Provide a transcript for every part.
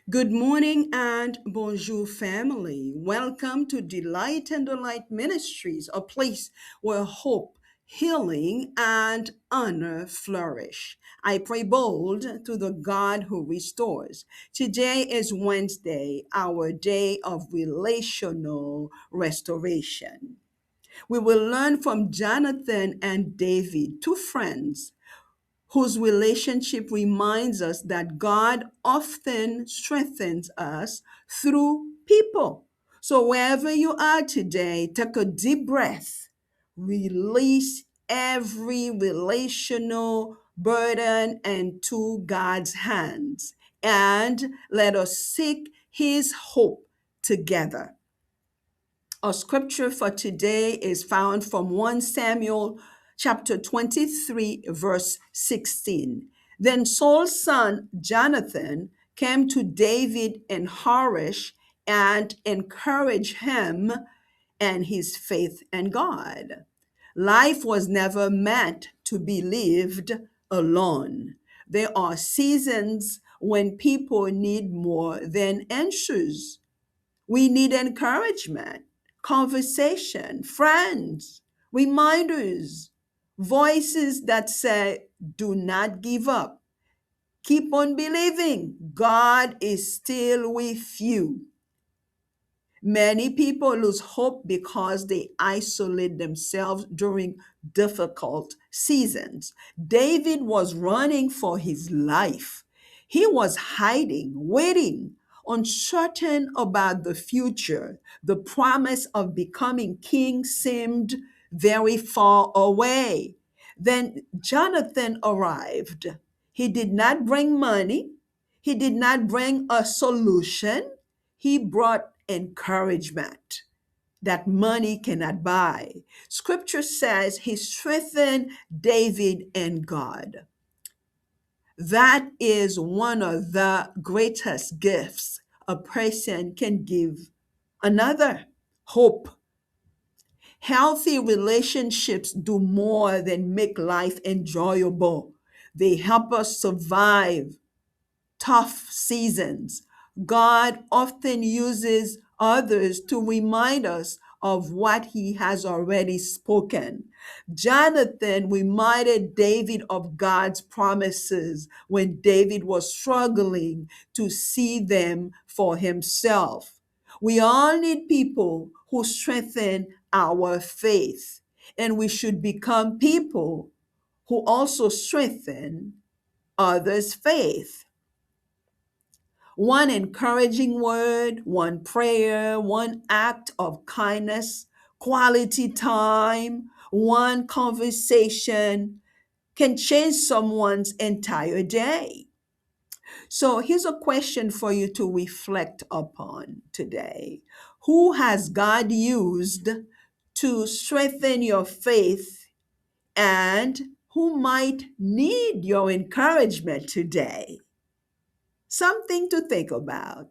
Good morning and bonjour, family. Welcome to Delight and Delight Ministries, a place where hope, healing, and honor flourish. I pray bold to the God who restores. Today is Wednesday, our day of relational restoration. We will learn from Jonathan and David, two friends whose relationship reminds us that God often strengthens us through people. So, wherever you are today, take a deep breath, release every relational burden into God's hands, and let us seek His hope together. Our scripture for today is found from 1 Samuel chapter 23, verse 16. Then Saul's son Jonathan came to David in Horish and encouraged him and his faith in God. Life was never meant to be lived alone. There are seasons when people need more than answers. We need encouragement, conversation, friends, reminders, voices that say, do not give up. Keep on believing. God is still with you. Many people lose hope because they isolate themselves during difficult seasons. David was running for his life. He was hiding, waiting, uncertain about the future. The promise of becoming king seemed very far away. Then Jonathan arrived. He did not bring money, he did not bring a solution. He brought encouragement that money cannot buy. Scripture says he strengthened David and God. That is one of the greatest gifts a person can give another, hope. Healthy relationships do more than make life enjoyable. They help us survive tough seasons. God often uses others to remind us of what he has already spoken. Jonathan reminded David of God's promises when David was struggling to see them for himself. We all need people who strengthen our faith, and we should become people who also strengthen others' faith. One encouraging word, one prayer, one act of kindness, quality time, one conversation can change someone's entire day. So here's a question for you to reflect upon today. Who has God used to strengthen your faith, and who might need your encouragement today? Something to think about.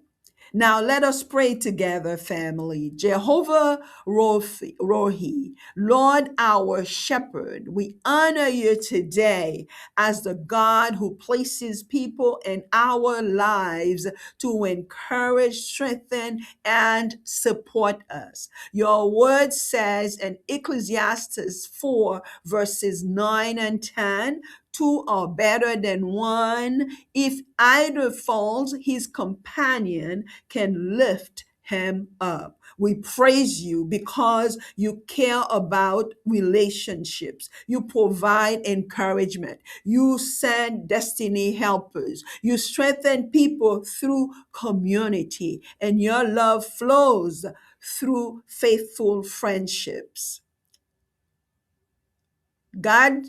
Now let us pray together, family. Jehovah Rohi, Lord our shepherd, we honor you today as the God who places people in our lives to encourage, strengthen, and support us. Your word says in Ecclesiastes 4, verses 9 and 10, two are better than one. If either falls, his companion can lift him up. We praise you because you care about relationships. You provide encouragement. You send destiny helpers. You strengthen people through community, and your love flows through faithful friendships. God,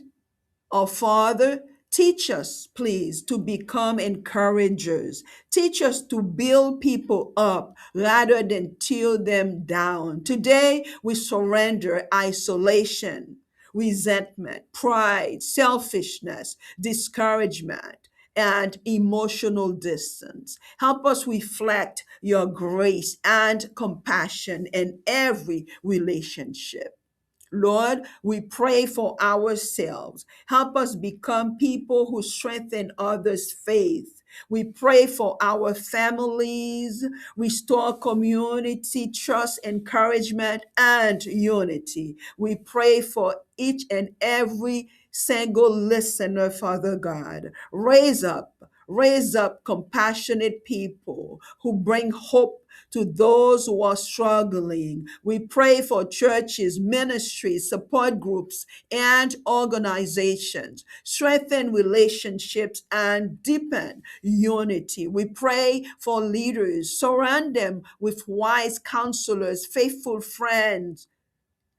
our Father, teach us, please, to become encouragers. Teach us to build people up rather than tear them down. Today, we surrender isolation, resentment, pride, selfishness, discouragement, and emotional distance. Help us reflect your grace and compassion in every relationship. Lord, we pray for ourselves. Help us become people who strengthen others' faith. We pray for our families, restore community, trust, encouragement, and unity. We pray for each and every single listener, Father God. Raise up compassionate people who bring hope to those who are struggling. We pray for churches, ministries, support groups, and organizations. Strengthen relationships and deepen unity. We pray for leaders. Surround them with wise counselors, faithful friends,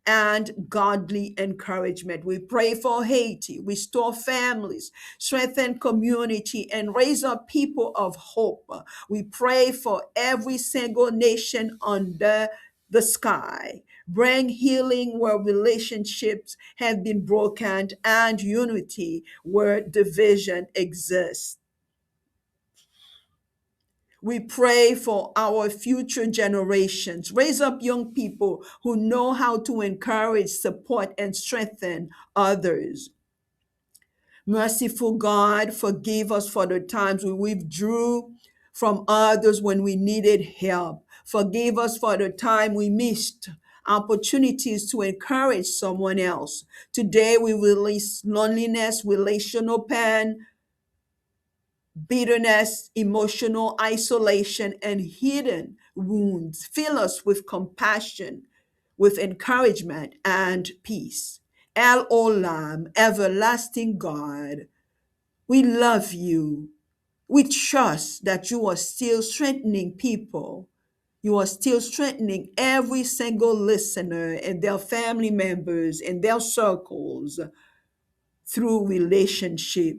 and godly encouragement. We pray for Haiti, restore families, strengthen community, and raise up people of hope. We pray for every single nation under the sky. Bring healing where relationships have been broken and unity where division exists. We pray for our future generations. Raise up young people who know how to encourage, support, and strengthen others. Merciful God, forgive us for the times we withdrew from others when we needed help. Forgive us for the time we missed opportunities to encourage someone else. Today we release loneliness, relational pain, bitterness, emotional isolation, and hidden wounds. Fill us with compassion, with encouragement, and peace. El Olam, everlasting God, we love you. We trust that you are still strengthening people. You are still strengthening every single listener and their family members and their circles through relationship.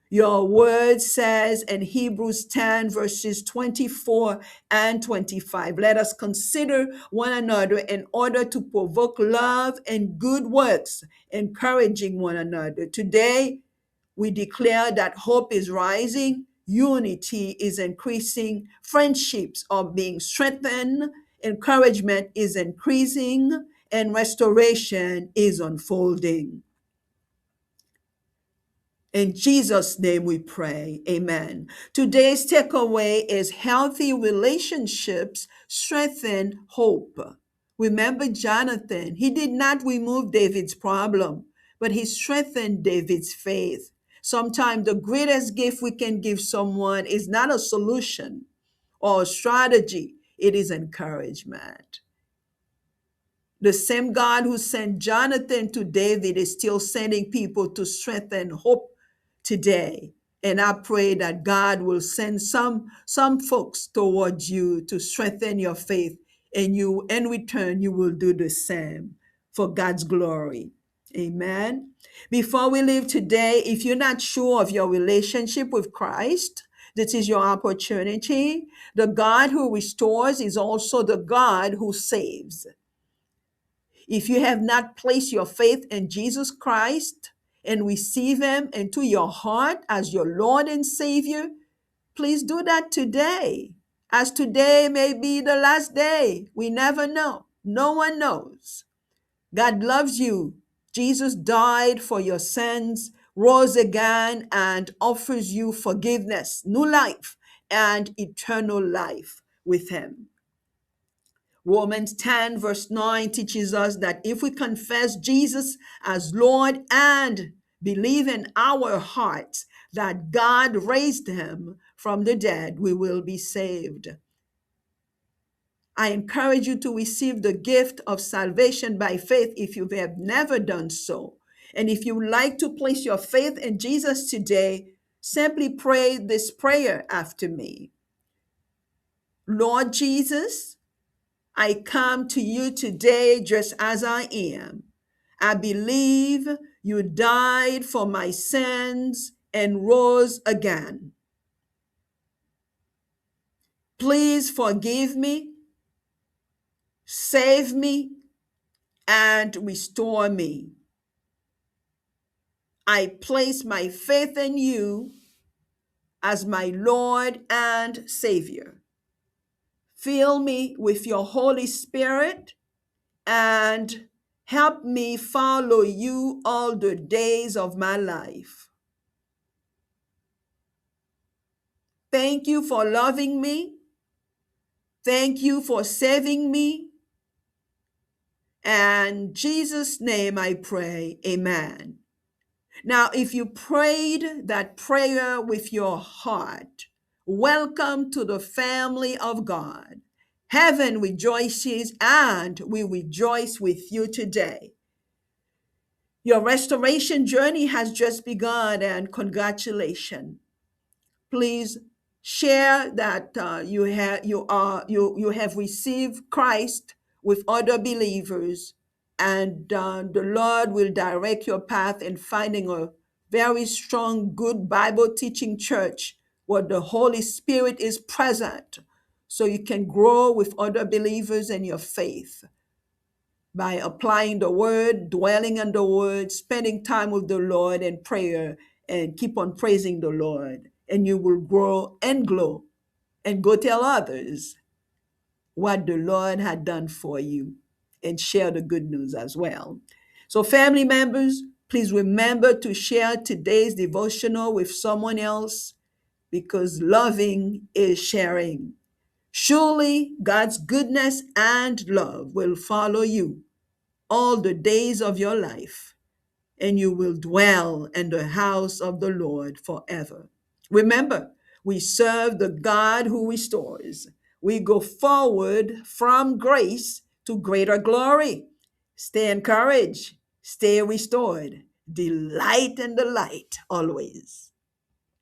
Your word says in Hebrews 10, verses 24 and 25, let us consider one another in order to provoke love and good works, encouraging one another. Today, we declare that hope is rising, unity is increasing, friendships are being strengthened, encouragement is increasing, and restoration is unfolding. In Jesus' name we pray. Amen. Today's takeaway is healthy relationships strengthen hope. Remember Jonathan, he did not remove David's problem, but he strengthened David's faith. Sometimes the greatest gift we can give someone is not a solution or a strategy, it is encouragement. The same God who sent Jonathan to David is still sending people to strengthen hope today. And I pray that God will send some folks towards you to strengthen your faith, and you in return you will do the same for God's glory. Amen. Before we leave today, if you're not sure of your relationship with Christ, this is your opportunity. The God who restores is also the God who saves. If you have not placed your faith in Jesus Christ and receive Him into your heart as your Lord and Savior, please do that today. As today may be the last day, we never know. No one knows. God loves you. Jesus died for your sins, rose again, and offers you forgiveness, new life, and eternal life with Him. Romans 10, verse 9 teaches us that if we confess Jesus as Lord and believe in our hearts that God raised him from the dead, we will be saved. I encourage you to receive the gift of salvation by faith if you have never done so. And if you would like to place your faith in Jesus today, simply pray this prayer after me. Lord Jesus, I come to you today just as I am. I believe you died for my sins and rose again. Please forgive me, save me, and restore me. I place my faith in you as my Lord and Savior. Fill me with your Holy Spirit and Help me follow you all the days of my life. Thank you for loving me. Thank you for saving me. And Jesus' name I pray, amen. Now, if you prayed that prayer with your heart, welcome to the family of God. Heaven rejoices and we rejoice with you today. Your restoration journey has just begun, and congratulations. Please share that you have received Christ with other believers, and the Lord will direct your path in finding a very strong, good Bible teaching church where the Holy Spirit is present, so you can grow with other believers in your faith by applying the word, dwelling on the word, spending time with the Lord in prayer, and keep on praising the Lord. And you will grow and glow and go tell others what the Lord had done for you and share the good news as well. So, family members, please remember to share today's devotional with someone else, because loving is sharing. Surely God's goodness and love will follow you all the days of your life, and you will dwell in the house of the Lord forever. Remember, we serve the God who restores. We go forward from grace to greater glory. Stay encouraged, stay restored, delight in the light always.